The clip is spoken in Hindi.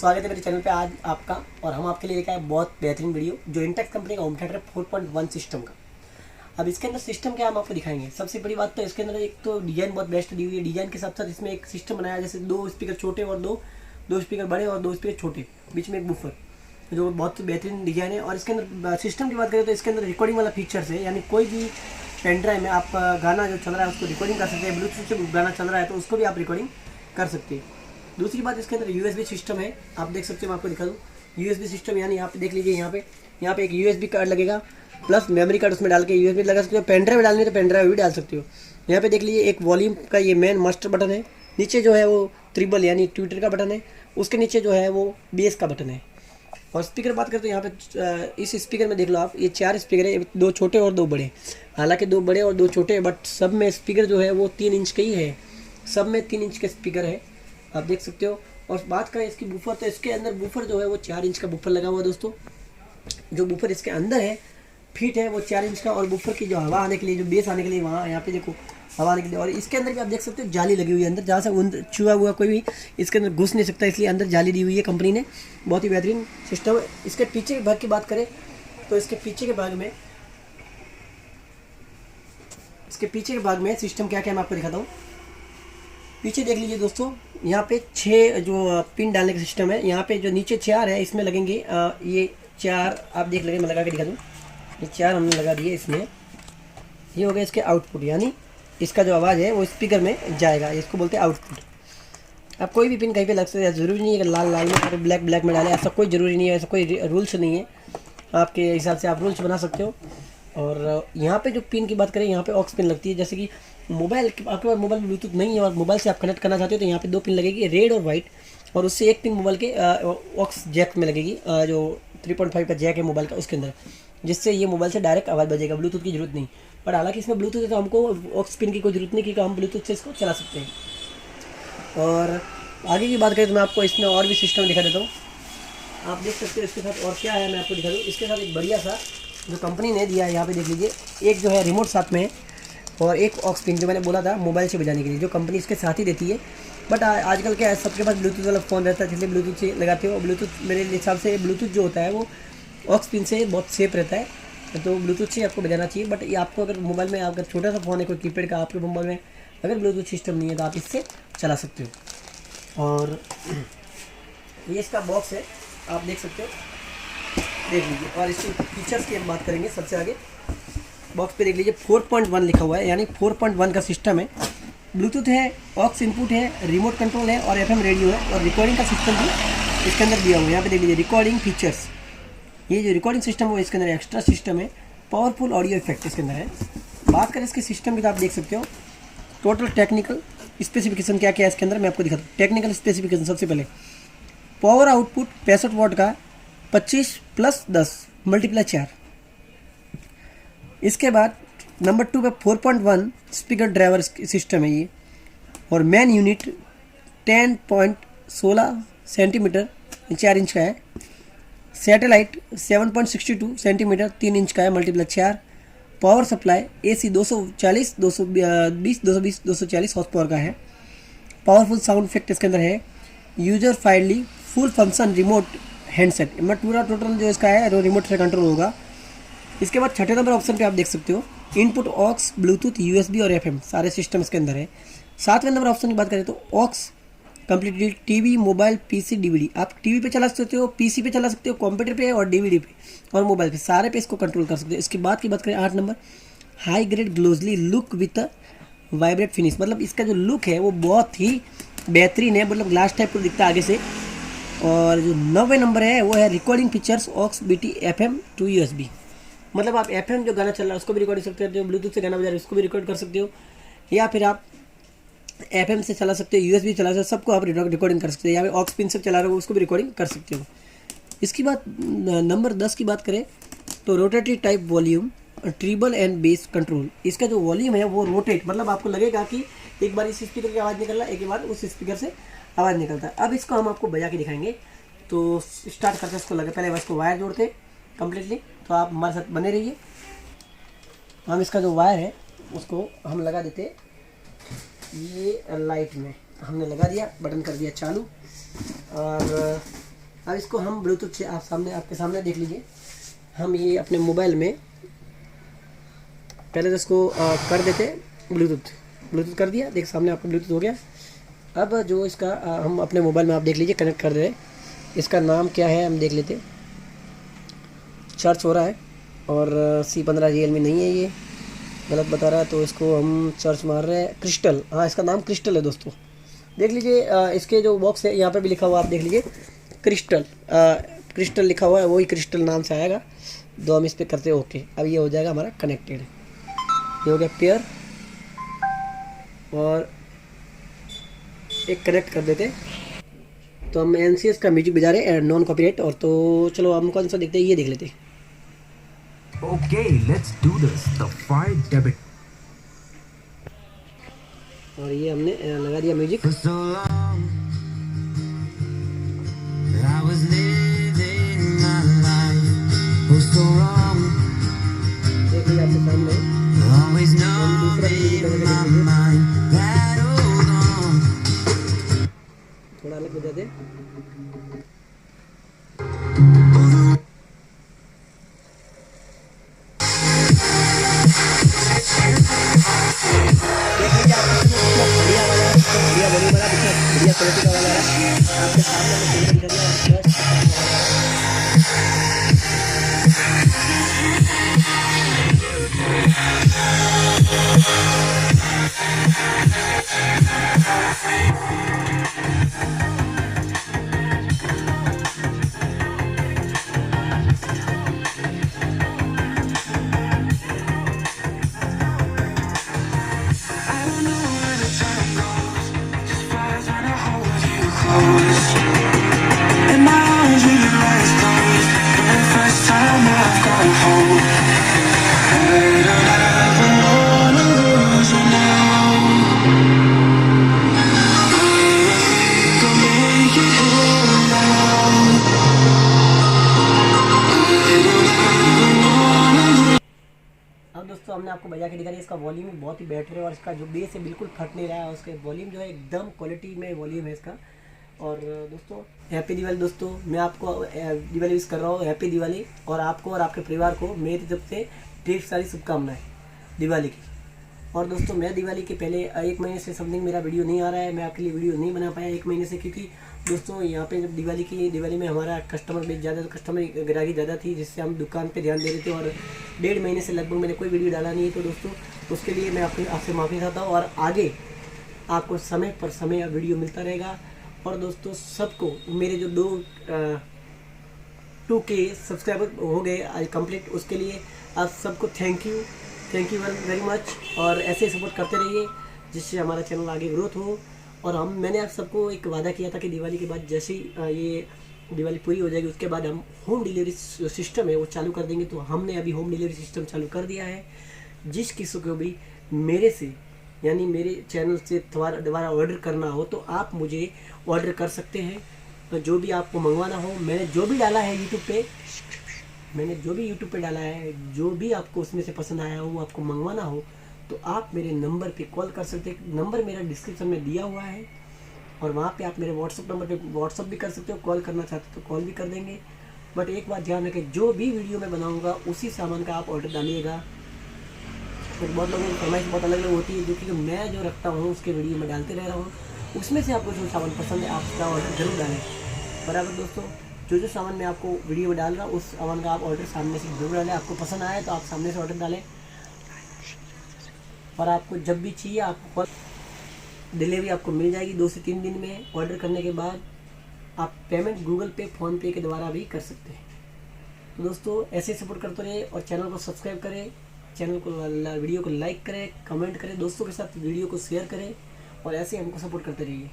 स्वागत है मेरे चैनल पे आज आपका। और हम आपके लिए लेकर आए बहुत बेहतरीन वीडियो जो इंटेक्स कंपनी का होम थिएटर 4.1 सिस्टम का। अब इसके अंदर सिस्टम क्या हम आपको दिखाएंगे। सबसे बड़ी बात तो इसके अंदर एक तो डिजाइन बहुत बेस्ट दी हुई है। डिजाइन के साथ साथ इसमें एक सिस्टम बनाया जैसे दो स्पीकर छोटे और दो स्पीकर बड़े और दो स्पीकर छोटे, बीच में एक बूफर, जो बहुत बेहतरीन डिजाइन है। और इसके अंदर सिस्टम की बात करें तो इसके अंदर रिकॉर्डिंग वाला फीचर्स है, यानी कोई भी पेन ड्राइव में आप गाना जो चल रहा है उसको रिकॉर्डिंग कर सकते हैं। ब्लूटूथ से गाना चल रहा है तो उसको भी आप रिकॉर्डिंग कर सकते हैं। दूसरी बात, इसके अंदर यूएसबी सिस्टम है, आप देख सकते हो। मैं आपको दिखा दूँ यूएसबी सिस्टम, यानी यहाँ पे देख लीजिए, यहाँ पे एक यूएसबी कार्ड लगेगा प्लस मेमोरी कार्ड उसमें डाल के यूएसबी लगा सकते हो। पेन ड्राइव डालनी है तो पेन ड्राइव भी डाल सकते हो। यहाँ पे देख लीजिए एक वॉल्यूम का ये मेन मास्टर बटन है, नीचे जो है वो ट्रिबल यानी ट्विटर का बटन है, उसके नीचे जो है वो बेस का बटन है। और स्पीकर बात करते हैं यहाँ पे इस स्पीकर में देख लो आप, ये 4 स्पीकर है, 2 छोटे और 2 बड़े। हालांकि 2 बड़े और 2 छोटे, बट सब में स्पीकर जो है वो 3 इंच के ही है, सब में 3 इंच के स्पीकर है, आप देख सकते हो। और बात करें इसकी बूफर, तो इसके अंदर बूफर जो है वो 4 इंच का बूफर लगा हुआ है दोस्तों। जो बूफर इसके अंदर है फिट है वो 4 इंच का, और बूफर की जो हवा आने के लिए, जो बेस आने के लिए, वहाँ यहाँ पे देखो हवा आने के लिए। और इसके अंदर भी आप देख सकते हो जाली लगी हुई है अंदर, जहाँ से ऊन छुआ हुआ कोई भी इसके अंदर घुस नहीं सकता, इसलिए अंदर जाली दी हुई है कंपनी ने। बहुत ही बेहतरीन सिस्टम है। इसके पीछे के भाग की बात करें तो इसके पीछे के भाग में सिस्टम क्या क्या मैं आपको दिखाता हूँ। पीछे देख लीजिए दोस्तों, यहाँ पे 6 जो पिन डालने का सिस्टम है। यहाँ पे जो नीचे 4 है इसमें लगेंगे ये 4, आप देख लेंगे, मैं लगा के दिखा दूँ। ये 4 हमने लगा दिए इसमें। ये हो गया इसके आउटपुट, यानी इसका जो आवाज़ है वो स्पीकर में जाएगा, इसको बोलते हैं आउटपुट। आप कोई भी पिन कहीं पे लग सकते हैं, ज़रूरी नहीं है कि लाल लाल में ब्लैक में डालें, ऐसा कोई ज़रूरी नहीं है, ऐसा कोई रूल्स नहीं है। आपके हिसाब से आप रूल्स बना सकते हो। और यहाँ पे जो पिन की बात करें, यहाँ पे ऑक्स पिन लगती है। जैसे कि मोबाइल, आपके पास मोबाइल में ब्लूटूथ नहीं है और मोबाइल से आप कनेक्ट करना चाहते हो तो यहाँ पे 2 पिन लगेगी, रेड और वाइट, और उससे एक पिन मोबाइल के ऑक्स जैक में लगेगी, जो 3.5 का जैक है मोबाइल का, उसके अंदर, जिससे ये मोबाइल से डायरेक्ट आवाज़ बजेगा, ब्लूटूथ की जरूरत नहीं। पर हालांकि इसमें ब्लूटूथ है तो हमको ऑक्स पिन की कोई जरूरत नहीं, क्योंकि हम ब्लूटूथ से इसको चला सकते हैं। और आगे की बात करें तो मैं आपको इसमें और भी सिस्टम दिखा देता हूँ। आप देख सकते हो इसके साथ और क्या है, मैं आपको दिखा दूँ। इसके साथ एक बढ़िया सा जो कंपनी ने दिया है, यहाँ पे देख लीजिए, एक जो है रिमोट साथ में है, और एक ऑक्स पिन जो मैंने बोला था मोबाइल से बजाने के लिए, जो कंपनी इसके साथ ही देती है। बट आजकल क्या है, सबके पास ब्लूटूथ वाला फ़ोन रहता है, इसलिए ब्लूटूथ से लगाते हो। ब्लूटूथ मेरे हिसाब से ब्लूटूथ जो होता है वो ऑक्स पिन से बहुत सेफ रहता है, तो ब्लूटूथ से आपको बजाना चाहिए। बट ये आपको अगर मोबाइल में, अगर छोटा सा फ़ोन है कोई कीपैड का, आपके मोबाइल में अगर ब्लूटूथ सिस्टम नहीं है तो आप इससे चला सकते हो। और ये इसका बॉक्स है, आप देख सकते हो, देख लीजिए। और इसके फीचर्स की हम बात करेंगे सबसे आगे। बॉक्स पे देख लीजिए 4.1 लिखा हुआ है, यानी 4.1 का सिस्टम है। ब्लूटूथ है, ऑक्स इनपुट है, रिमोट कंट्रोल है और FM रेडियो है, और रिकॉर्डिंग का सिस्टम भी इसके अंदर दिया हुआ है। यहाँ पे देख लीजिए रिकॉर्डिंग फीचर्स, ये जो रिकॉर्डिंग सिस्टम है वो इसके अंदर एक्स्ट्रा सिस्टम है। पावरफुल ऑडियो इफेक्ट इसके अंदर है। बात करें इसके सिस्टम की तो आप देख सकते हो टोटल टेक्निकल स्पेसिफिकेशन क्या क्या है इसके अंदर, मैं आपको दिखाता हूँ। टेक्निकल स्पेसिफिकेशन सबसे पहले, पावर आउटपुट 65 वाट का, 25 + 10 × 4। इसके बाद नंबर 2 पे 4.1 स्पीकर ड्राइवर सिस्टम है ये, और मेन यूनिट 10.16 सेंटीमीटर 4 इंच का है। सैटेलाइट 7.62 सेंटीमीटर 3 इंच का है, × 4। Power supply AC 240 220 horse power का है। पावरफुल साउंड इफेक्ट इसके अंदर है। User friendly full function remote handset, पूरा टोटल जो इसका है वो रिमोट से कंट्रोल होगा। इसके बाद 6ठे नंबर ऑप्शन पे आप देख सकते हो इनपुट ऑक्स, ब्लूटूथ, USB और FM सारे सिस्टम इसके अंदर है। 7वें नंबर ऑप्शन की बात करें तो aux completely TV, mobile, PC, DVD, आप टीवी पे चला सकते हो, PC पे चला सकते हो, कंप्यूटर पे और DVD पे और मोबाइल पे, सारे पे इसको कंट्रोल कर सकते हो। इसके बाद की बात करें 8 number, high grade glossily look with vibrate finish, मतलब इसका जो लुक है वो बहुत ही बेहतरीन है, मतलब ग्लास टाइप को दिखता है आगे से। और जो 9वें नंबर है वो है recording features aux, BT, FM to USB, मतलब आप FM जो गाना चल रहा है उसको भी रिकॉर्ड कर सकते हो, ब्लूटूथ से गाना बजा रहे हो उसको भी रिकॉर्ड कर सकते हो, या फिर आप FM से चला सकते हो, USB चला सकते हो, सबको आप रिकॉर्डिंग कर सकते हो, या फिर ऑक्स पिन से चला रहे हो उसको भी रिकॉर्डिंग कर सकते हो। इसकी बात नंबर 10 की बात करें तो rotary type volume, treble and bass control, इसका जो वॉल्यूम है वो रोटेट, मतलब आपको लगेगा कि एक बार इस स्पीकर की आवाज़ निकल रहा है, एक बार उस स्पीकर से आवाज़ निकलता है। अब इसको हम आपको बजा के दिखाएंगे, तो स्टार्ट करते इसको लगे, पहले इसको वायर जोड़ते कम्प्लीटली, तो आप हमारे साथ बने रहिए। हम इसका जो वायर है उसको हम लगा देते, ये लाइट में हमने लगा दिया, बटन कर दिया चालू, और अब इसको हम ब्लूटूथ से आपके सामने देख लीजिए। हम ये अपने मोबाइल में पहले तो इसको कर देते ब्लूटूथ कर दिया, देख सामने आपका ब्लूटूथ हो गया। अब जो इसका हम अपने मोबाइल में आप देख लीजिए कनेक्ट कर रहे हैं। इसका नाम क्या है हम देख लेते। सर्च हो रहा है और C15 रियलमी नहीं है, ये गलत बता रहा है, तो इसको हम सर्च मार रहे हैं। क्रिस्टल, हाँ इसका नाम क्रिस्टल है दोस्तों, देख लीजिए। इसके जो बॉक्स है यहाँ पे भी लिखा हुआ आप देख लीजिए क्रिस्टल लिखा हुआ है, वही क्रिस्टल नाम से आएगा। दो हम इस पर करते हैं ओके। अब ये हो जाएगा हमारा कनेक्टेड, ये हो गया पेयर, और एक कनेक्ट कर देते। तो हम NCS का म्यूजिक बजा रहे हैं, नॉन कॉपीराइट। और तो चलो हम कौन सा देखते हैं, ये देख लेते हैं। Okay, let's do this. The fire debit. और ये हमने लगा दिया music. For so long, I was living my life. Oh, so wrong. देख लीजिए आपके सामने, Always knowing in my mind that hold on. थोड़ा अलग बजा दे। बढ़िया क्वालिटी का वाला है आपके सामने में And my arms really rise close for the first time I've gone home. I don't ever wanna lose you now. Go make it here now. I don't ever wanna lose. अब दोस्तों हमने आपको बजा के दिखा दिया। इसका वॉल्यूम भी बहुत ही बेटर है और इसका जो बेस है बिल्कुल फट नहीं रहा है। उसका वॉल्यूम जो है एकदम क्वालिटी में वॉल्यूम है इसका। और दोस्तों हैप्पी दिवाली दोस्तों, मैं आपको दिवाली विश कर रहा हूँ, हैप्पी दिवाली। और आपको और आपके परिवार को मेरी तरफ से ढेर सारी शुभकामनाएं दिवाली की। और दोस्तों मैं दिवाली के पहले 1 महीने से समथिंग मेरा वीडियो नहीं आ रहा है, मैं आपके लिए वीडियो नहीं बना पाया 1 महीने से, क्योंकि दोस्तों यहाँ पे जब दिवाली में हमारा कस्टमर बेस ज़्यादा, कस्टमर ग्राहकी ज़्यादा थी, जिससे हम दुकान पे ध्यान दे रहे थे। और 1.5 महीने से लगभग मैंने कोई वीडियो डाला नहीं है। तो दोस्तों उसके लिए मैं आपसे माफ़ी चाहता हूँ, और आगे आपको समय पर समय वीडियो मिलता रहेगा। और दोस्तों सबको मेरे जो 2K सब्सक्राइबर हो गए आज कंप्लीट, उसके लिए आप सबको थैंक यू वेरी मच। और ऐसे सपोर्ट करते रहिए जिससे हमारा चैनल आगे ग्रोथ हो। और मैंने आप सबको एक वादा किया था कि दिवाली के बाद जैसे ही ये दिवाली पूरी हो जाएगी उसके बाद हम होम डिलीवरी सिस्टम है वो चालू कर देंगे। तो हमने अभी होम डिलीवरी सिस्टम चालू कर दिया है। जिस किसी को भी मेरे से यानी मेरे चैनल से दोबारा ऑर्डर करना हो तो आप मुझे ऑर्डर कर सकते हैं। तो जो भी आपको मंगवाना हो, मैंने जो भी डाला है यूट्यूब पे डाला है, जो भी आपको उसमें से पसंद आया हो वो आपको मंगवाना हो तो आप मेरे नंबर पे कॉल कर सकते हैं। नंबर मेरा डिस्क्रिप्शन में दिया हुआ है और वहाँ पे आप मेरे व्हाट्सअप नंबर पे व्हाट्सअप भी कर सकते हो। कॉल करना चाहते हो तो कॉल भी कर देंगे। बट एक बात ध्यान रखें, जो भी वीडियो मैं बनाऊँगा उसी सामान का आप ऑर्डर डालिएगा। तो बहुत लोगों की फरमाइश बहुत अलग अलग होती है, जो कि मैं जो रखता हूँ उसके वीडियो में डालते रह रहा हूँ। उसमें से आपको जो सामान पसंद है आप उसका ऑर्डर जरूर डालें। बराबर दोस्तों, जो सामान मैं आपको वीडियो में डाल रहा हूँ उस सामान का आप ऑर्डर सामने से जरूर डालें। आपको पसंद आए तो आप सामने से ऑर्डर डालें। और आपको जब भी चाहिए आपको डिलीवरी आपको मिल जाएगी 2 से 3 दिन में। ऑर्डर करने के बाद आप पेमेंट गूगल पे, फ़ोन पे के द्वारा भी कर सकते हैं। तो दोस्तों ऐसे सपोर्ट करते रहिए और चैनल को सब्सक्राइब करें, चैनल को वीडियो को लाइक करें, कमेंट करें, दोस्तों के साथ वीडियो को शेयर करें और ऐसे हमको सपोर्ट करते रहिए।